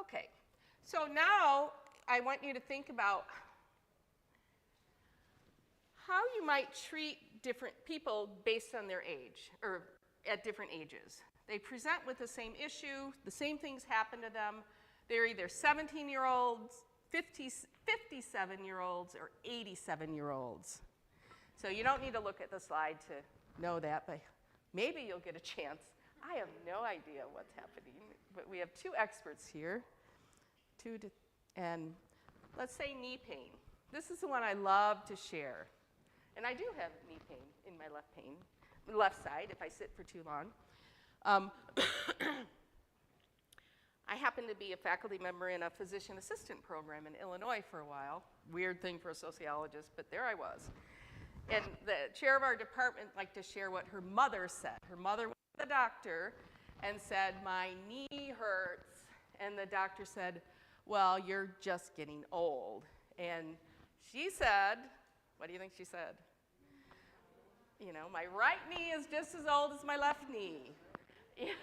Okay, so now I want you to think about how you might treat different people based on their age, or at different ages. They present with the same issue, the same things happen to them. They're either 17-year-olds, 57-year-olds, or 87-year-olds. So you don't need to look at the slide to know that, but maybe you'll get a chance. I have no idea what's happening, but we have two experts here. And let's say knee pain. This is the one I love to share. And I do have knee pain in my left side if I sit for too long. I happened to be a faculty member in a physician assistant program in Illinois for a while. Weird thing for a sociologist, but there I was. And the chair of our department liked to share what her mother said. Her mother went to the doctor and said, "My knee hurts." And the doctor said, "Well, you're just getting old." And she said, what do you think she said? You know, "My right knee is just as old as my left knee." You know?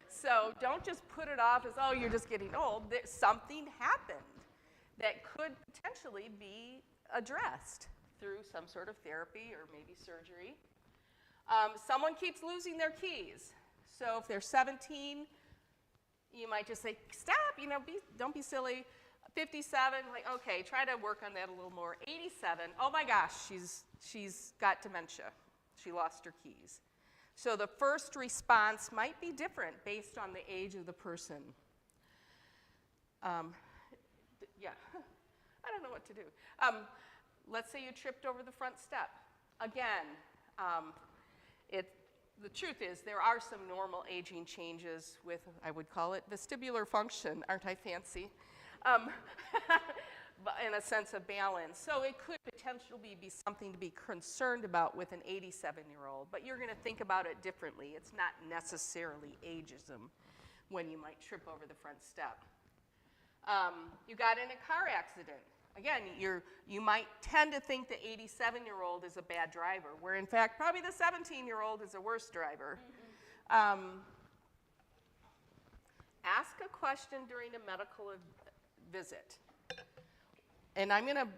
So don't just put it off as, "Oh, you're just getting old." Something happened that could potentially be addressed through some sort of therapy or maybe surgery. Someone keeps losing their keys. So if they're 17, you might just say, "Stop, you know, don't be silly." 57, like, okay, try to work on that a little more. 87, oh my gosh, she's got dementia. She lost her keys. So the first response might be different based on the age of the person. Yeah, I don't know what to do. Let's say you tripped over the front step. Again, the truth is there are some normal aging changes with, I would call it vestibular function. Aren't I fancy? But in a sense of balance. So it could potentially be something to be concerned about with an 87-year-old, but you're going to think about it differently. It's not necessarily ageism when you might trip over the front step. You got in a car accident. Again, you might tend to think the 87-year-old is a bad driver, where in fact probably the 17-year-old is a worse driver. Ask a question during a medical visit. And I'm going to, wow,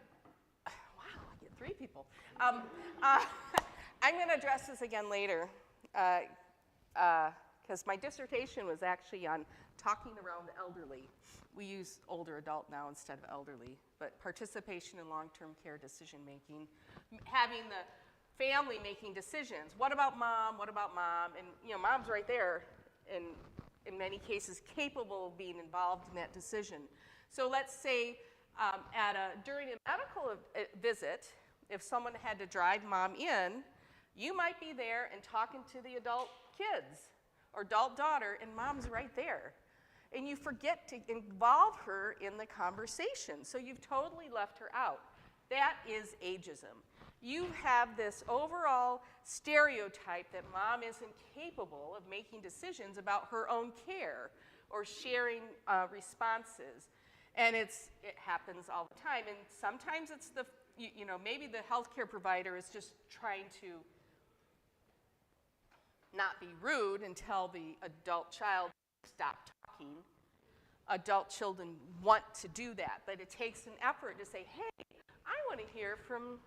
I get 3 people. I'm going to address this again later because my dissertation was actually on talking around the elderly. We use older adult now instead of elderly, but participation in long-term care decision-making, having the family making decisions. What about mom? What about mom? And you know, mom's right there, and in many cases capable of being involved in that decision. So let's say during a medical visit, if someone had to drive mom in, you might be there and talking to the adult kids or adult daughter, and mom's right there. And you forget to involve her in the conversation, so you've totally left her out. That is ageism. You have this overall stereotype that mom isn't capable of making decisions about her own care or sharing responses. And it happens all the time. And sometimes it's maybe the healthcare provider is just trying to not be rude and tell the adult child to stop talking. Adult children want to do that, but it takes an effort to say, hey, I want to hear from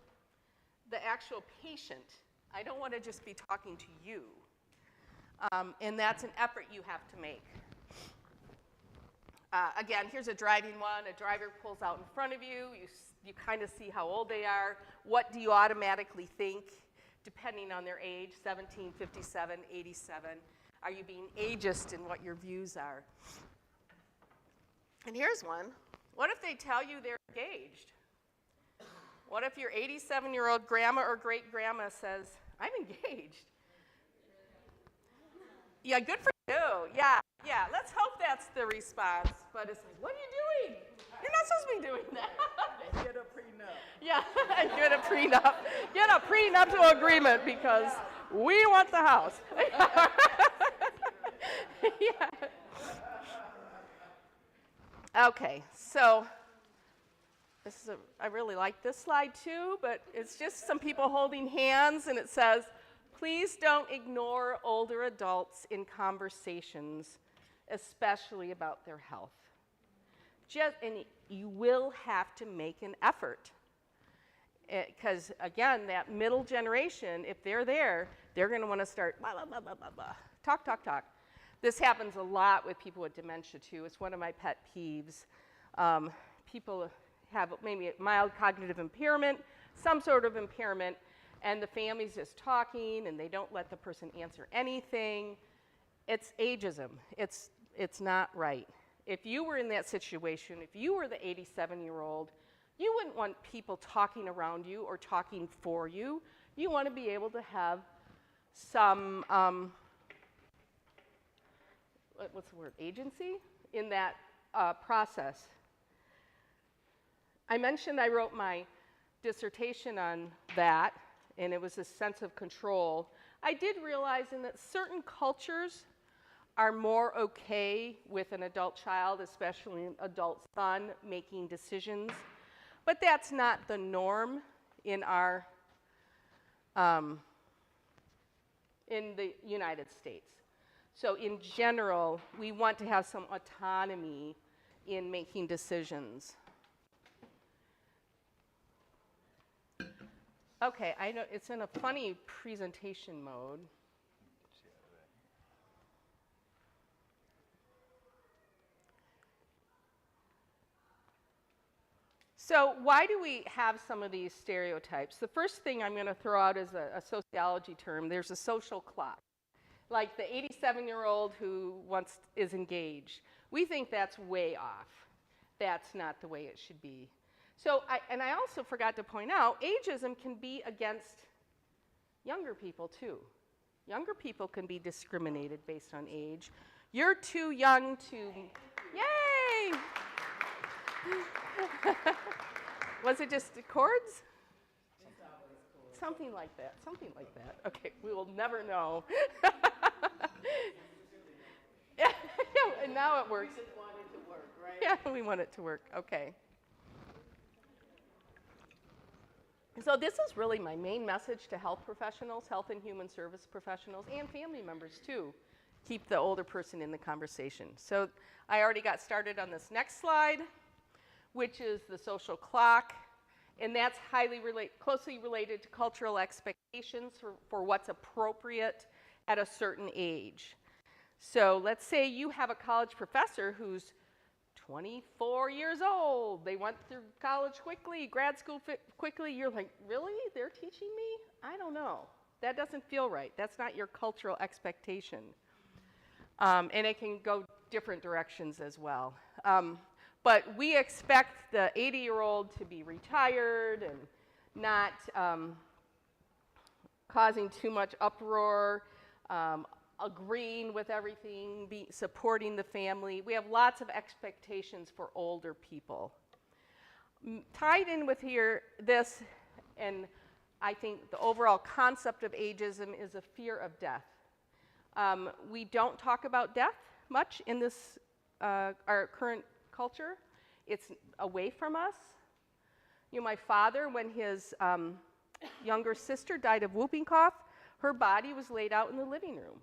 the actual patient. I don't want to just be talking to you. And that's an effort you have to make. Again, here's a driving one. A driver pulls out in front of you. You kind of see how old they are. What do you automatically think, depending on their age, 17, 57, 87? Are you being ageist in what your views are? And here's one. What if they tell you they're engaged? What if your 87-year-old grandma or great-grandma says, I'm engaged? Yeah, good for you. Yeah, let's hope that's the response. But it's like, what are you doing? You're not supposed to be doing that. Get a prenup. Yeah, get a prenup. Get a prenuptial agreement because we want the house. Yeah. Okay, so I really like this slide too, but it's just some people holding hands, and it says, please don't ignore older adults in conversations, especially about their health. And you will have to make an effort. Because, again, that middle generation, if they're there, they're going to want to start blah, blah, blah, blah, blah, blah. Talk, talk, talk. This happens a lot with people with dementia, too. It's one of my pet peeves. People have maybe mild cognitive impairment, some sort of impairment, and the family's just talking, and they don't let the person answer anything. It's ageism. It's not right. If you were in that situation, if you were the 87-year-old, you wouldn't want people talking around you or talking for you. You want to be able to have some, what's the word, agency in that process. I mentioned I wrote my dissertation on that, and it was a sense of control. I did realize in that certain cultures are more okay with an adult child, especially an adult son, making decisions. But that's not the norm in our, in the United States. So in general, we want to have some autonomy in making decisions. Okay, I know it's in a funny presentation mode. So why do we have some of these stereotypes? The first thing I'm going to throw out is a sociology term. There's a social clock. Like the 87-year-old who is engaged. We think that's way off. That's not the way it should be. So, I also forgot to point out, ageism can be against younger people too. Younger people can be discriminated based on age. You're too young to, yay! Was it just chords? Something like that, something like that. Okay, we will never know. Yeah, and now it works. We just want it to work, right? Yeah, we want it to work, okay. So this is really my main message to health professionals, health and human service professionals, and family members too. Keep the older person in the conversation. So I already got started on this next slide, which is the social clock, and that's closely related to cultural expectations for what's appropriate at a certain age. So let's say you have a college professor who's 24 years old. They went through college quickly, grad school quickly. You're like, really? They're teaching me? I don't know. That doesn't feel right. That's not your cultural expectation. And it can go different directions as well. But we expect the 80-year-old to be retired and not causing too much uproar, agreeing with everything, supporting the family. We have lots of expectations for older people. Tied in with this, and I think the overall concept of ageism is a fear of death. We don't talk about death much in this, our current culture. It's away from us. You know, my father, when his younger sister died of whooping cough, her body was laid out in the living room.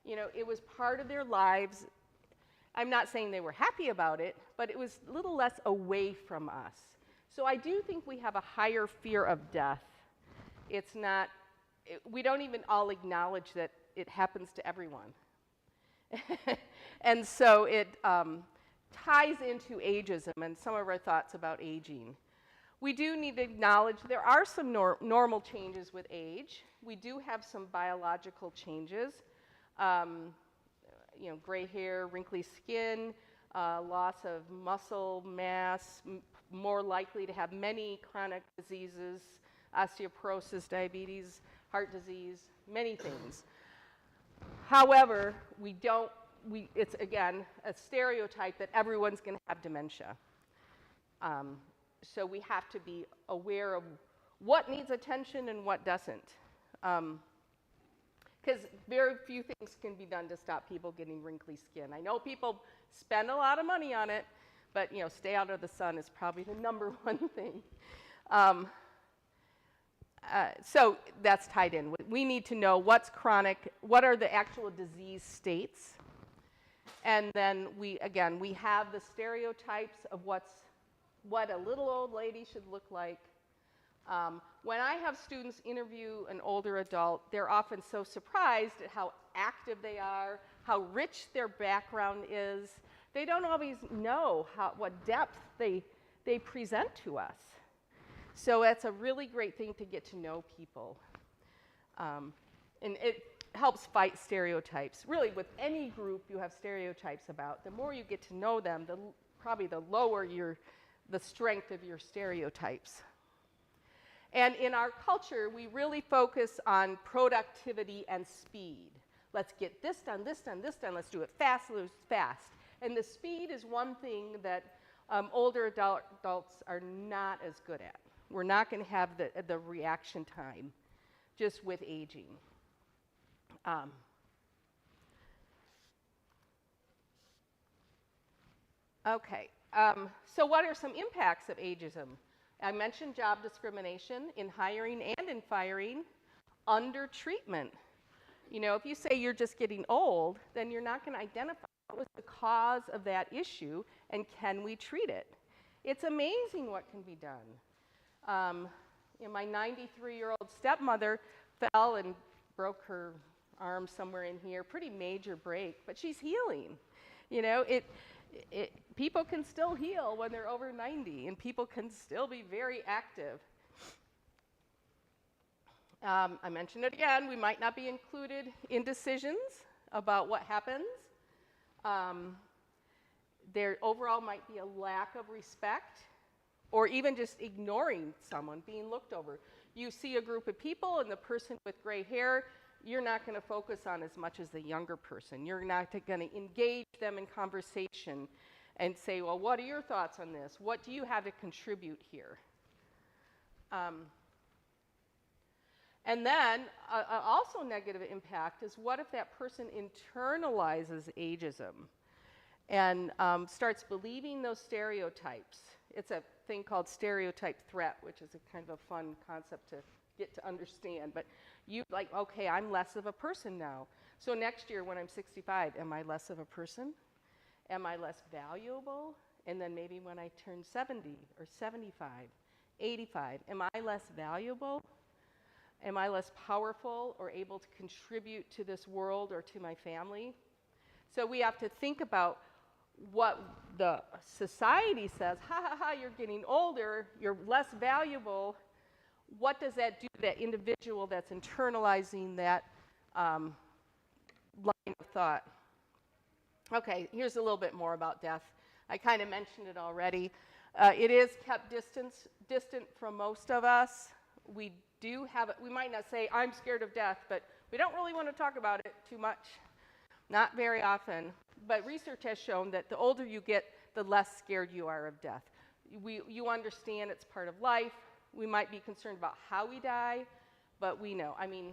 You know, it was part of their lives. I'm not saying they were happy about it, but it was a little less away from us. So I do think we have a higher fear of death. It's not, we don't even all acknowledge that it happens to everyone. And so it ties into ageism and some of our thoughts about aging. We do need to acknowledge there are some normal changes with age. We do have some biological changes. You know, gray hair, wrinkly skin, loss of muscle mass, more likely to have many chronic diseases, osteoporosis, diabetes, heart disease, many things. However, it's again a stereotype that everyone's going to have dementia. So we have to be aware of what needs attention and what doesn't. Because very few things can be done to stop people getting wrinkly skin. I know people spend a lot of money on it, but you know, stay out of the sun is probably the number one thing. So that's tied in. We need to know what's chronic, what are the actual disease states, And then we have the stereotypes of what a little old lady should look like. When I have students interview an older adult, they're often so surprised at how active they are, how rich their background is. They don't always know what depth they present to us. So it's a really great thing to get to know people. And it helps fight stereotypes. Really, with any group you have stereotypes about, the more you get to know them, probably the lower the strength of your stereotypes. And in our culture, we really focus on productivity and speed. Let's get this done, this done, this done. Let's do it fast, fast. And the speed is one thing that older adults are not as good at. We're not going to have the reaction time just with aging. Okay, so what are some impacts of ageism? I mentioned job discrimination in hiring and in firing, undertreatment. You know, if you say you're just getting old, then you're not going to identify what was the cause of that issue and can we treat it. It's amazing what can be done. My 93-year-old stepmother fell and broke her arm somewhere in here, pretty major break, but she's healing. You know, people can still heal when they're over 90, and people can still be very active. I mentioned it again, we might not be included in decisions about what happens. There overall might be a lack of respect, or even just ignoring someone, being looked over. You see a group of people, and the person with gray hair, you're not going to focus on as much as the younger person. You're not going to engage them in conversation and say, well, what are your thoughts on this? What do you have to contribute here? And then also negative impact is what if that person internalizes ageism and starts believing those stereotypes? It's a thing called stereotype threat, which is a kind of a fun concept to get to understand. But you like, okay, I'm less of a person now. So next year when I'm 65, am I less of a person? Am I less valuable? And then maybe when I turn 70 or 75, 85, am I less valuable? Am I less powerful or able to contribute to this world or to my family? So we have to think about what the society says, ha ha ha, you're getting older, you're less valuable. What does that do to that individual that's internalizing that line of thought? Okay, here's a little bit more about death. I kind of mentioned it already. It is kept distant from most of us. We do have it. We might not say, I'm scared of death, but we don't really want to talk about it too much. Not very often. But research has shown that the older you get, the less scared you are of death. You understand it's part of life. We might be concerned about how we die, but we know. I mean,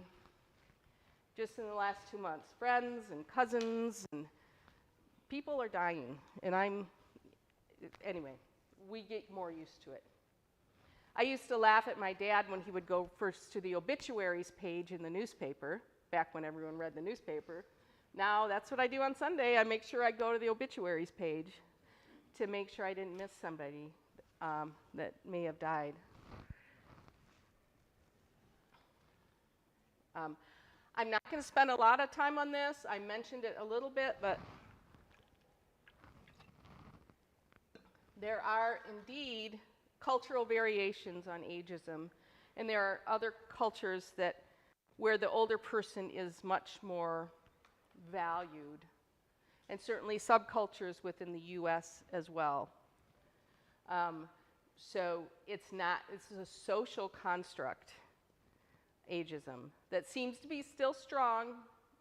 just in the last 2 months, friends and cousins and people are dying. And anyway, we get more used to it. I used to laugh at my dad when he would go first to the obituaries page in the newspaper, back when everyone read the newspaper. Now that's what I do on Sunday. I make sure I go to the obituaries page to make sure I didn't miss somebody that may have died. I'm not going to spend a lot of time on this. I mentioned it a little bit, but there are indeed cultural variations on ageism, and there are other cultures where the older person is much more valued, and certainly subcultures within the U.S. as well. So it's a social construct, ageism, that seems to be still strong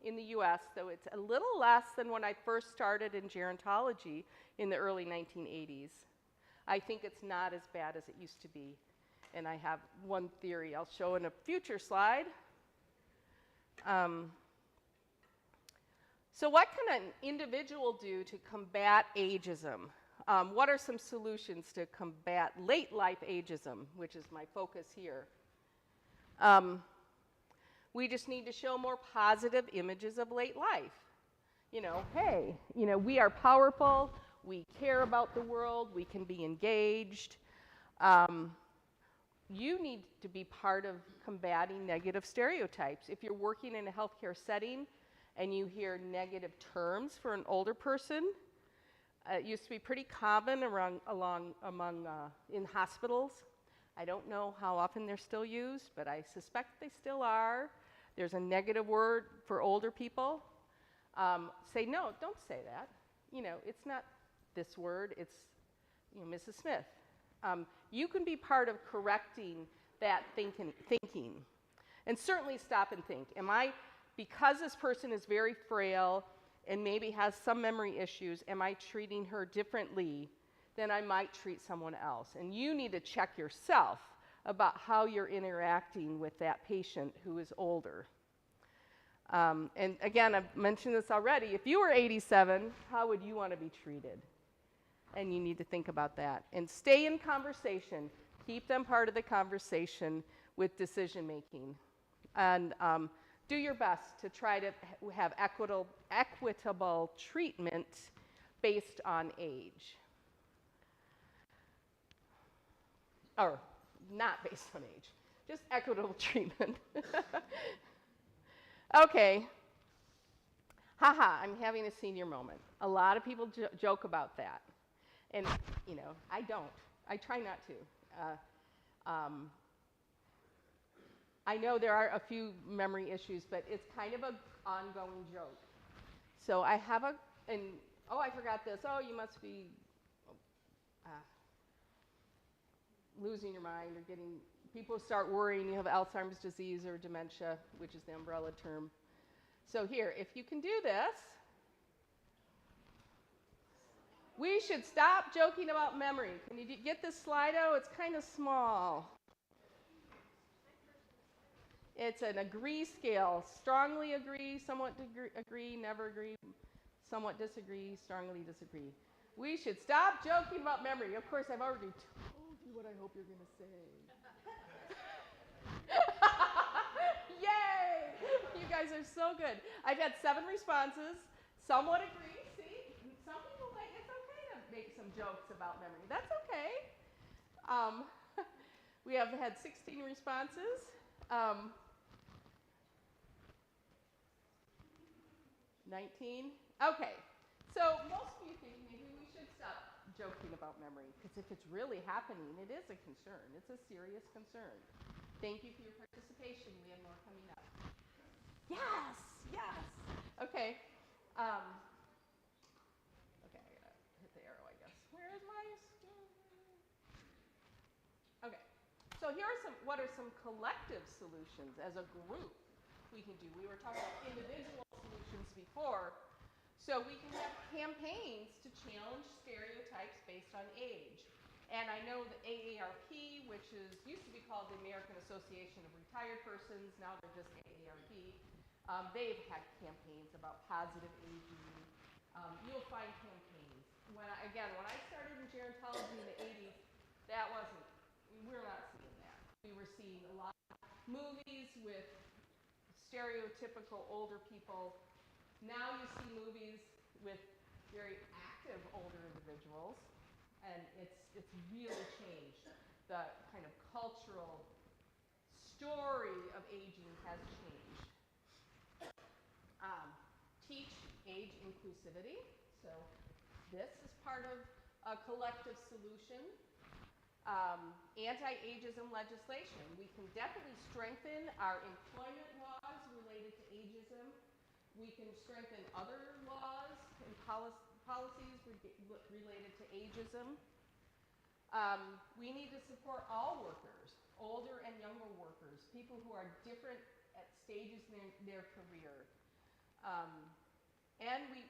in the U.S., though it's a little less than when I first started in gerontology in the early 1980s. I think it's not as bad as it used to be. And I have one theory I'll show in a future slide. So what can an individual do to combat ageism? What are some solutions to combat late life ageism, which is my focus here? We just need to show more positive images of late life. hey, we are powerful, we care about the world, we can be engaged. You need to be part of combating negative stereotypes. If you're working in a healthcare setting and you hear negative terms for an older person, it used to be pretty common in hospitals. I don't know how often they're still used, but I suspect they still are. There's a negative word for older people. Say, no, don't say that. It's not this word, it's, Mrs. Smith. You can be part of correcting that thinking. And certainly stop and think, because this person is very frail and maybe has some memory issues, am I treating her differently than I might treat someone else? And you need to check yourself about how you're interacting with that patient who is older. And again, I've mentioned this already. If you were 87, how would you want to be treated? And you need to think about that. And stay in conversation. Keep them part of the conversation with decision making. And do your best to try to have equitable treatment based on age. Or not based on age, just equitable treatment. Okay. Haha, I'm having a senior moment. A lot of people joke about that. And, I don't. I try not to. I know there are a few memory issues, but it's kind of an ongoing joke. So I have I forgot this. Oh, you must be losing your mind or people start worrying you have Alzheimer's disease or dementia, which is the umbrella term. So here, if you can do this, we should stop joking about memory. Can you get this Slido? It's kind of small. It's an agree scale. Strongly agree, somewhat agree, never agree, somewhat disagree, strongly disagree. We should stop joking about memory. Of course, I've already told you what I hope you're going to say. Yay! You guys are so good. I've had 7 responses. Somewhat agree. See? Some people it's okay to make some jokes about memory. That's okay. We have had 16 responses. 19. Okay. So most of you think maybe we should stop joking about memory, because if it's really happening, it is a concern. It's a serious concern. Thank you for your participation. We have more coming up. Yes, yes. Okay. Okay, I gotta hit the arrow, I guess. Where is my? Okay. So here are what are some collective solutions as a group we can do. We were talking about individual solutions before. So we can have campaigns to challenge stereotypes based on age. And I know the AARP, which used to be called the American Association of Retired Persons, now they're just AARP. They've had campaigns about positive aging. You'll find campaigns. When I started in gerontology in the 80s, we're not seeing that. We were seeing a lot of movies with stereotypical older people. Now you see movies with very active older individuals, and it's really changed. The kind of cultural story of aging has changed. Teach age inclusivity. So this is part of a collective solution. Anti-ageism legislation. We can definitely strengthen our employment laws related to ageism. We can strengthen other laws and policies related to ageism. We need to support all workers, older and younger workers, people who are different at stages in their career.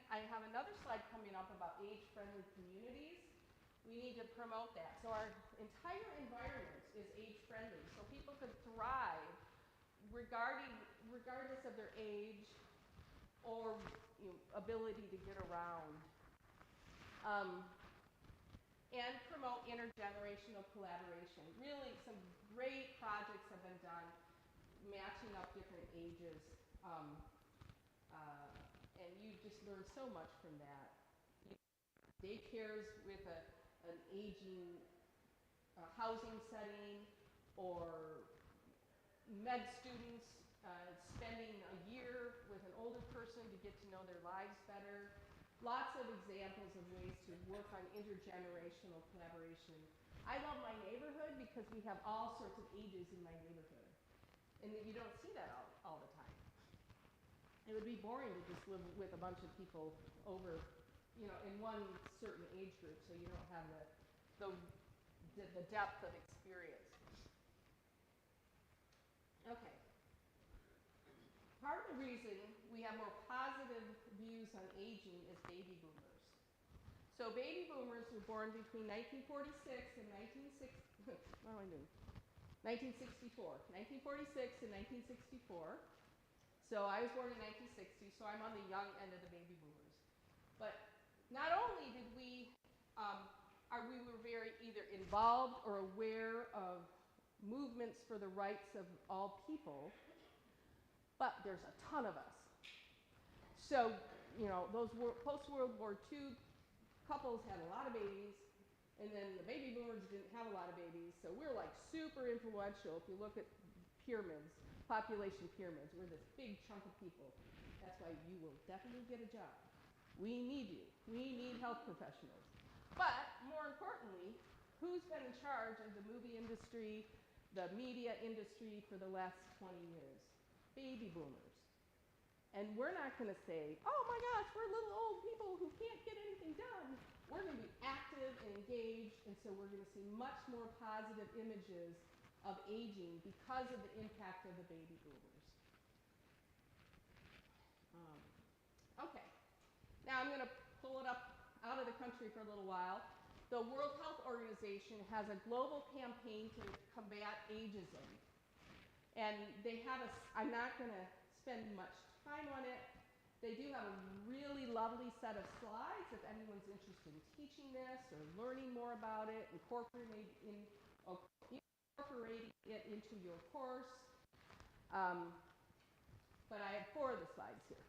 I have another slide coming up about age-friendly communities. We need to promote that. So our entire environment is age-friendly, so people can thrive regardless of their age or ability to get around. And promote intergenerational collaboration. Really, some great projects have been done matching up different ages. And you just learn so much from that. Daycares with an aging housing setting, or med students spending a year with an older person to get to know their lives better. Lots of examples of ways to work on intergenerational collaboration. I love my neighborhood because we have all sorts of ages in my neighborhood. And you don't see that all the time. It would be boring to just live with a bunch of people over, you know, in one certain age group, so you don't have the depth of experience. Okay. Part of the reason we have more positive views on aging is baby boomers. So baby boomers were born between 1946 and 1964. 1946 and 1964. So I was born in 1960, so I'm on the young end of the baby boomers. But not only did we were very either involved or aware of movements for the rights of all people, but there's a ton of us. So, you know, those post-World War II couples had a lot of babies, and then the baby boomers didn't have a lot of babies, so we're like super influential. If you look at pyramids, population pyramids, we're this big chunk of people. That's why you will definitely get a job. We need you. We need health professionals. But more importantly, who's been in charge of the movie industry, the media industry for the last 20 years? Baby boomers. And we're not going to say, oh my gosh, we're little old people who can't get anything done. We're going to be active and engaged, and so we're going to see much more positive images of aging because of the impact of the baby boomers. Okay. Now I'm going to pull it up out of the country for a little while. The World Health Organization has a global campaign to combat ageism. And they have I'm not going to spend much time on it. They do have a really lovely set of slides if anyone's interested in teaching this or learning more about it, incorporating it into your course. But I have 4 of the slides here.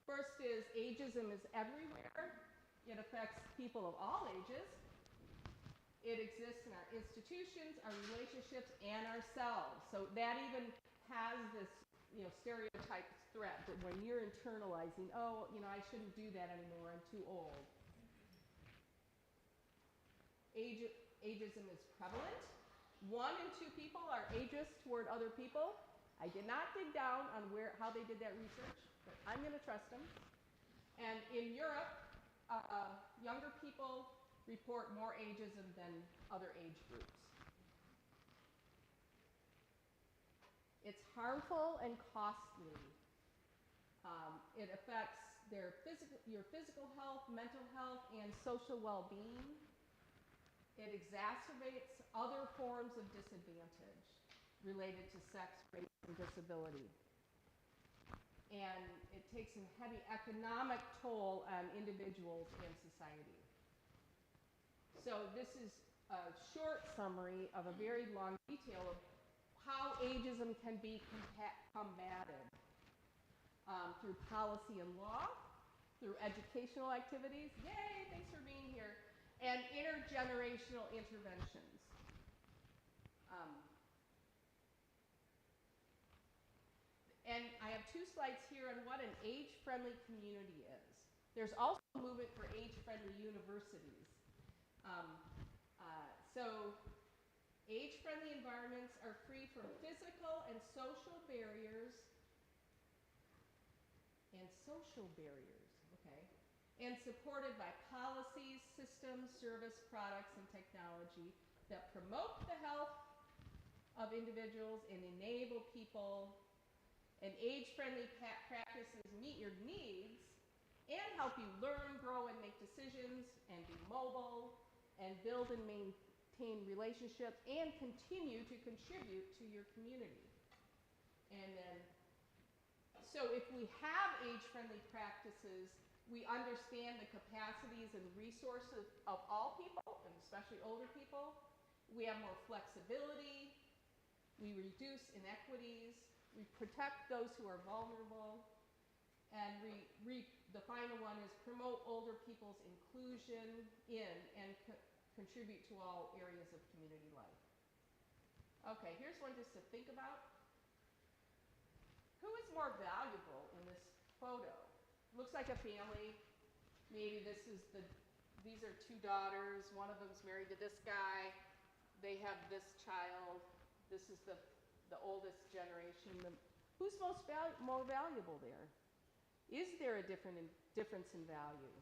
First is ageism is everywhere. It affects people of all ages. It exists in our institutions, our relationships, and ourselves. So that even has this, you know, stereotype threat that when you're internalizing, oh, you know, I shouldn't do that anymore, I'm too old. Ageism is prevalent. 1 in 2 people are ageist toward other people. I did not dig down on how they did that research, but I'm going to trust them. And in Europe, younger people report more ageism than other age groups. It's harmful and costly. It affects your physical health, mental health, and social well-being. It exacerbates other forms of disadvantage related to sex, race, and disability. And it takes a heavy economic toll on individuals and society. So this is a short summary of a very long detail of how ageism can be combated through policy and law, through educational activities, yay, thanks for being here, and intergenerational interventions. And I have 2 slides here on what an age-friendly community is. There's also a movement for age-friendly universities. So age-friendly environments are free from physical and social barriers, okay, and supported by policies, systems, service, products, and technology that promote the health of individuals and enable people. And age-friendly practices meet your needs and help you learn, grow, and make decisions, and be mobile, and build and maintain relationships, and continue to contribute to your community. And then, so if we have age-friendly practices, we understand the capacities and resources of all people, and especially older people. We have more flexibility. We reduce inequities. We protect those who are vulnerable. And the final one is promote older people's inclusion in and contribute to all areas of community life. Okay, here's one just to think about. Who is more valuable in this photo? Looks like a family. Maybe these are two daughters. One of them's married to this guy. They have this child. This is the oldest generation. Who's more valuable there? Is there a difference in value?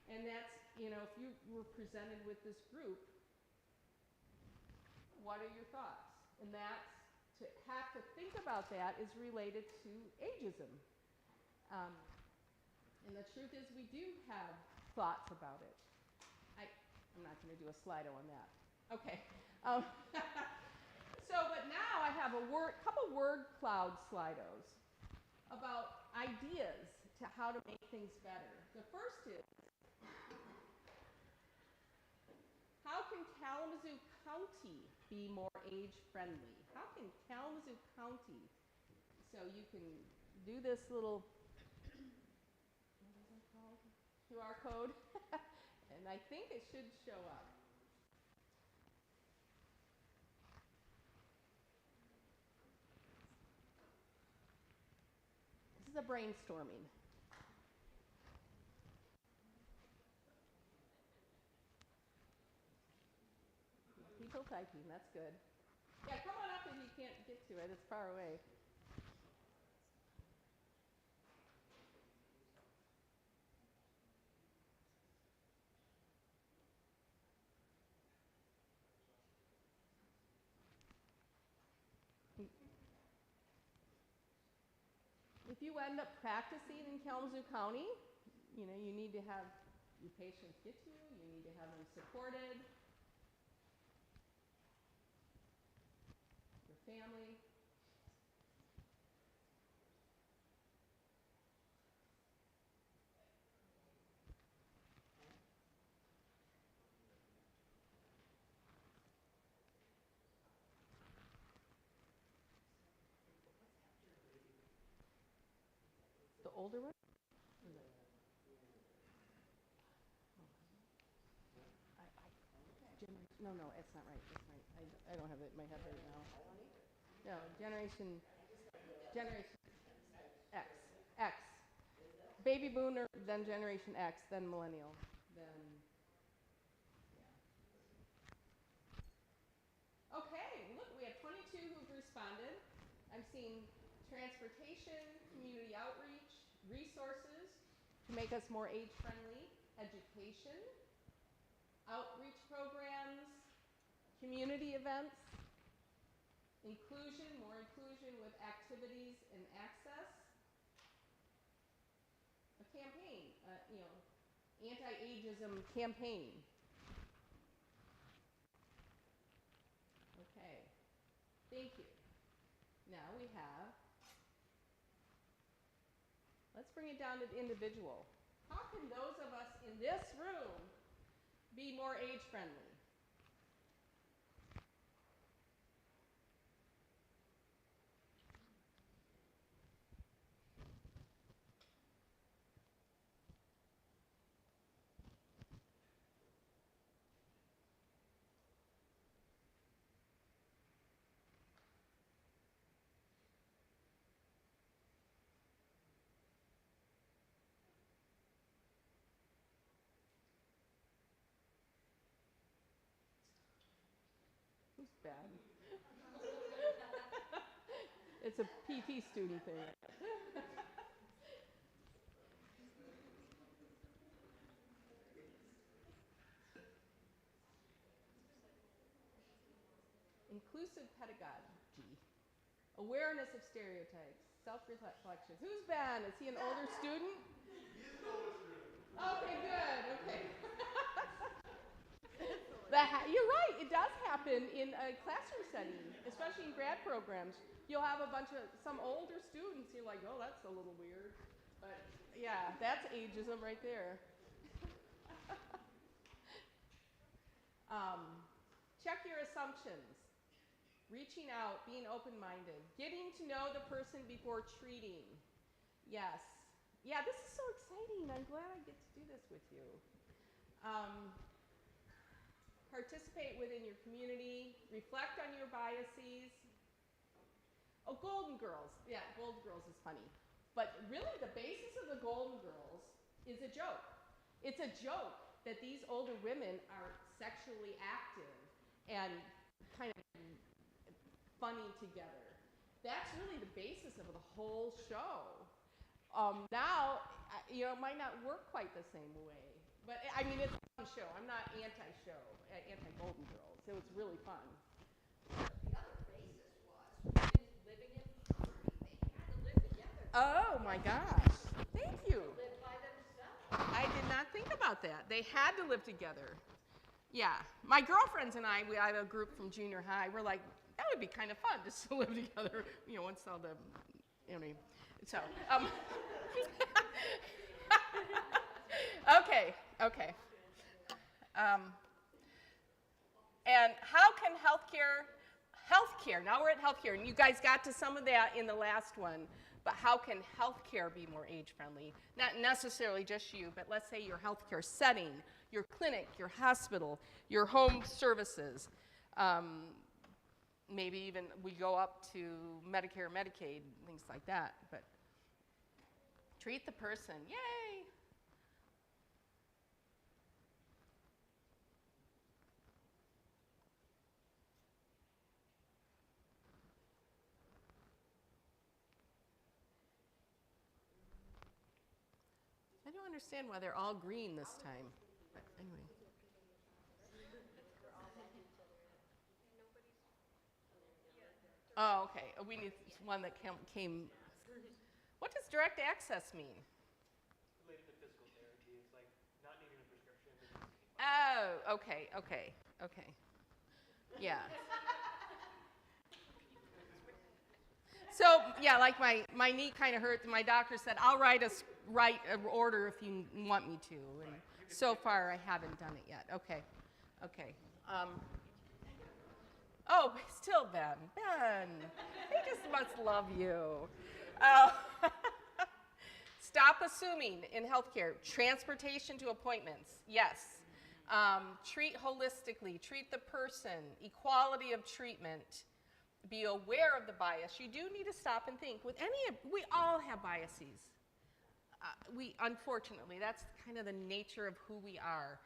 And that's, if you were presented with this group, what are your thoughts? And that's, to have to think about that is related to ageism. And the truth is we do have thoughts about it. I'm not going to do a Slido on that. Okay. But now I have a couple word cloud Slidos about ideas to how to make things better. The first is, how can Kalamazoo County be more age-friendly? How can Kalamazoo County, so you can do this little, what is it called? QR code, and I think it should show up. This is a brainstorming. People typing, that's good. Yeah, come on up if you can't get to it, it's far away. If you end up practicing in Kalamazoo County, you need to have your patients get to you, you need to have them supported, your family. The older one? No, it's not right. It's right. I don't have it in my head right now. No, generation X. X. Baby boomer, then generation X, then millennial, then, yeah. Okay, look, we have 22 who've responded. I'm seeing transportation, community outreach, resources to make us more age-friendly, education, outreach programs, community events, inclusion, more inclusion with activities and access, a campaign, anti-ageism campaign. Okay, thank you. Now we have, let's bring it down to the individual. How can those of us in this room be more age-friendly? Who's bad? It's a PT student thing. Inclusive pedagogy, awareness of stereotypes, self-reflection. Who's Ben? Is he an older student? He's an older student. Okay, good. Okay. You're right. It does happen in a classroom setting, especially in grad programs. You'll have some older students. You're like, oh, that's a little weird. But yeah, that's ageism right there. Check your assumptions. Reaching out, being open-minded, getting to know the person before treating. Yes, yeah, this is so exciting. I'm glad I get to do this with you. Participate within your community, reflect on your biases. Oh, Golden Girls. Yeah, Golden Girls is funny. But really the basis of the Golden Girls is a joke. It's a joke that these older women are sexually active and kind of funny together. That's really the basis of the whole show. Now, it might not work quite the same way. But, I mean, it's a fun show. I'm not anti-show, anti-Golden Girls. It was really fun. The other basis was women living in poverty. They had to live together. Oh, my gosh. Thank you. Live by themselves. I did not think about that. They had to live together. Yeah. My girlfriends and I have a group from junior high. We're like, that would be kind of fun just to live together, once all the, so, okay. And how can healthcare, now we're at healthcare, and you guys got to some of that in the last one, but how can healthcare be more age-friendly? Not necessarily just you, but let's say your healthcare setting, your clinic, your hospital, your home services. Maybe even we go up to Medicare, Medicaid, things like that, but treat the person, yay! I don't understand why they're all green this time, but anyway. Oh, okay. We need one that came. What does direct access mean? Related to physical therapy. It's like not needing a prescription. Oh, okay. Yeah. So, yeah, like my knee kind of hurts, and my doctor said, I'll write an order if you want me to. And so far, I haven't done it yet. Okay. Oh, still Ben. They just must love you. Stop assuming in healthcare. Transportation to appointments, yes. Treat holistically, treat the person, equality of treatment, be aware of the bias. You do need to stop and think. We all have biases. Unfortunately, that's kind of the nature of who we are.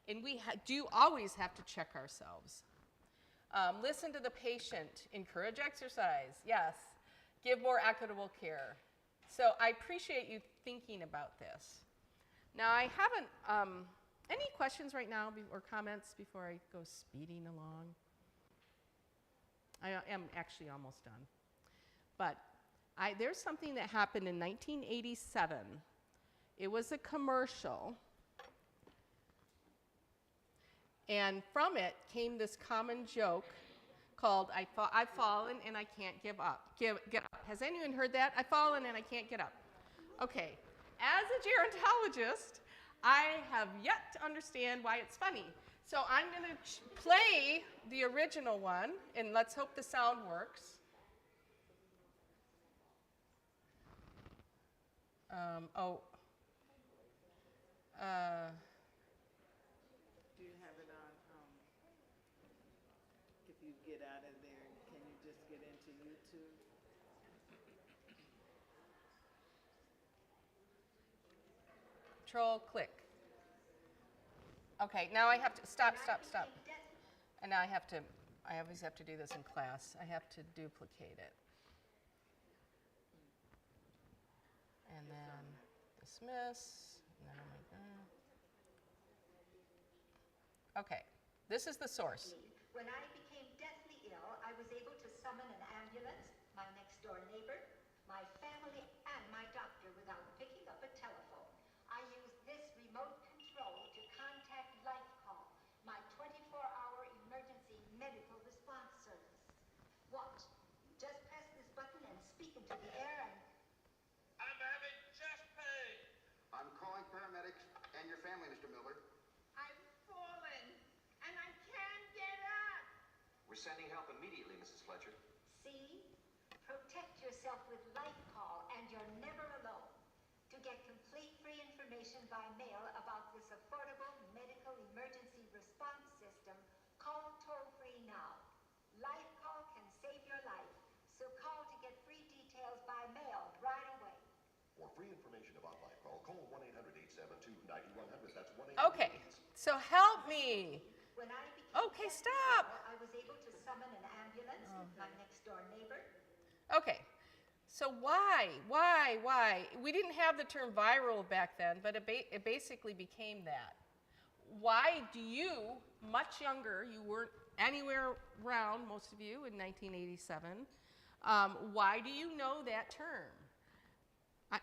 And we do always have to check ourselves. Listen to the patient, encourage exercise, yes. Give more equitable care. So I appreciate you thinking about this. Now I haven't, any questions right now or comments before I go speeding along? I am actually almost done. But there's something that happened in 1987. It was a commercial. And from it came this common joke called, I've fallen and I can't get up. Has anyone heard that? I've fallen and I can't get up. Okay, as a gerontologist, I have yet to understand why it's funny. So I'm going to play the original one, and let's hope the sound works. Do you have it on, if you get out of there, can you just get into YouTube? Control, click. Okay, now I have to, stop. And now I always have to do this in class. I have to duplicate it. And then dismiss, and then I'm like, Okay, this is the source. When I became deathly ill, I was able to summon an ambulance, my next door neighbor, my family, and my doctor without picking up a telephone. I used this remote control to contact LifeCall, my 24-hour emergency medical response service. Watch. Just press this button and speak into the air and... I'm having chest pain. I'm calling paramedics and your family, Mr. Miller. I've fallen, and I can't get up. We're sending help immediately, Mrs. Fletcher. See? Protect yourself with LifeCall, and you're never alone. To get by mail about this affordable medical emergency response system. Call toll-free now. Life Call can save your life, so call to get free details by mail right away. For free information about Life Call, call 1-800-872-9100. That's 1-800. Okay, so help me. When I became Okay, deaf stop. I was able to summon an ambulance, my next-door neighbor. Okay, so why? We didn't have the term viral back then, but it basically became that. Why do you, much younger, you weren't anywhere around, most of you, in 1987, why do you know that term? I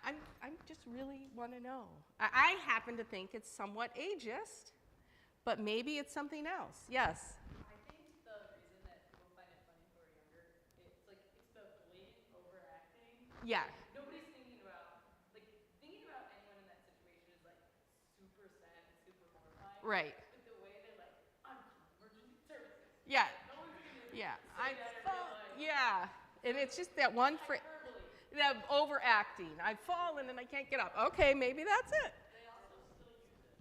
just really want to know. I happen to think it's somewhat ageist, but maybe it's something else. Yes? I think the reason that people find it funny who are younger, it's like it's the blatant overacting. Yeah. Nobody's thinking about anyone in that situation is like super sad and super horrifying. Right. But the way they're like, I'm calling emergency services. Yeah. No one's gonna Yeah. say that in real life. Yeah. And it's just that one phrase. Hyperbole. The overacting. I've fallen and I can't get up. Okay, maybe that's it. They also still use it.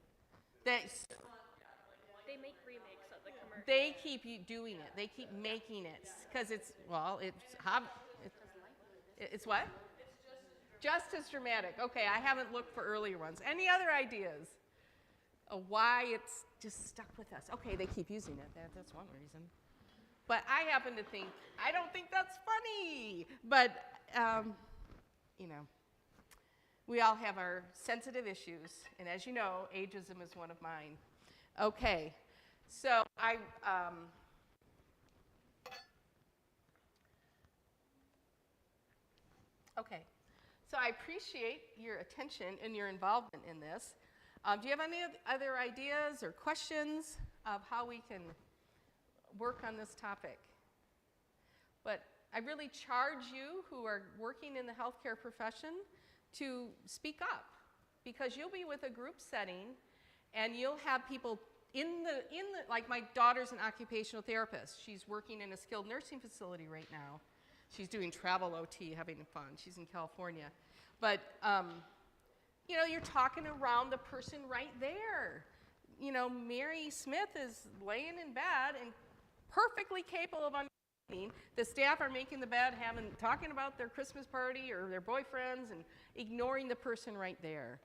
They, They make remakes of the commercial. they keep you doing it. They keep making it because it's it's what? Just as dramatic. Okay, I haven't looked for earlier ones. Any other ideas of why it's just stuck with us? Okay, they keep using it. That's one reason. But I happen to think, I don't think that's funny. But, we all have our sensitive issues. And as you know, ageism is one of mine. Okay, so I appreciate your attention and your involvement in this. Do you have any other ideas or questions of how we can work on this topic? But I really charge you who are working in the healthcare profession to speak up, because you'll be with a group setting and you'll have people like my daughter's an occupational therapist. She's working in a skilled nursing facility right now. She's doing travel OT, having fun. She's in California. But, you're talking around the person right there. Mary Smith is laying in bed and perfectly capable of understanding. The staff are making the bed, talking about their Christmas party or their boyfriends and ignoring the person right there.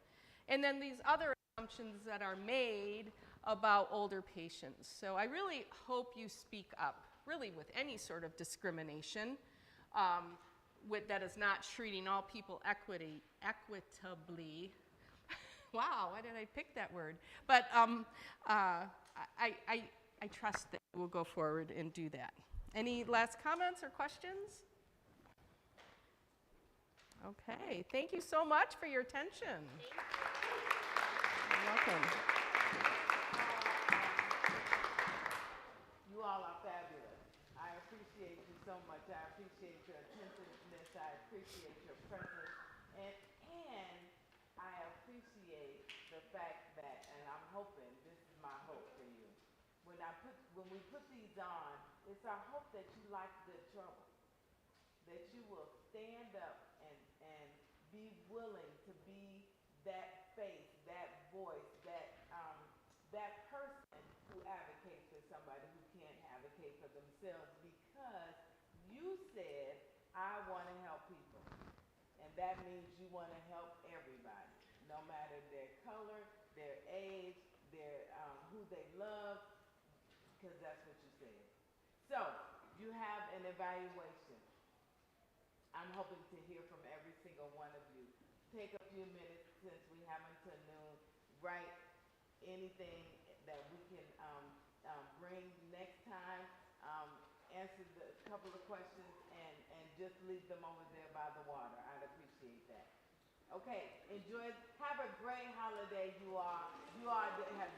And then these other assumptions that are made about older patients. So I really hope you speak up, really with any sort of discrimination that is not treating all people equitably. Wow, why did I pick that word? But I trust that we'll go forward and do that. Any last comments or questions? Okay, thank you so much for your attention. You're welcome. You all are fabulous. I appreciate you so much. I appreciate your attentiveness. I appreciate your presence. And I appreciate the fact that, and I'm hoping, this is my hope for you. When we put these on, it's our hope that you like good trouble. That you will stand up and be willing to be that face, that voice, that person who advocates for somebody who can't advocate for themselves, because you said, I want to help people. And that means you want to help everybody, no matter their color, their age, who they love, because that's what you said. So, you have an evaluation. I'm hoping to hear from every single one of you. Take a few minutes, since we have until noon, write anything that we can bring next time, answer a couple of questions, and just leave them over there by the water. I'd appreciate that. Okay, have a great holiday, you all. You all have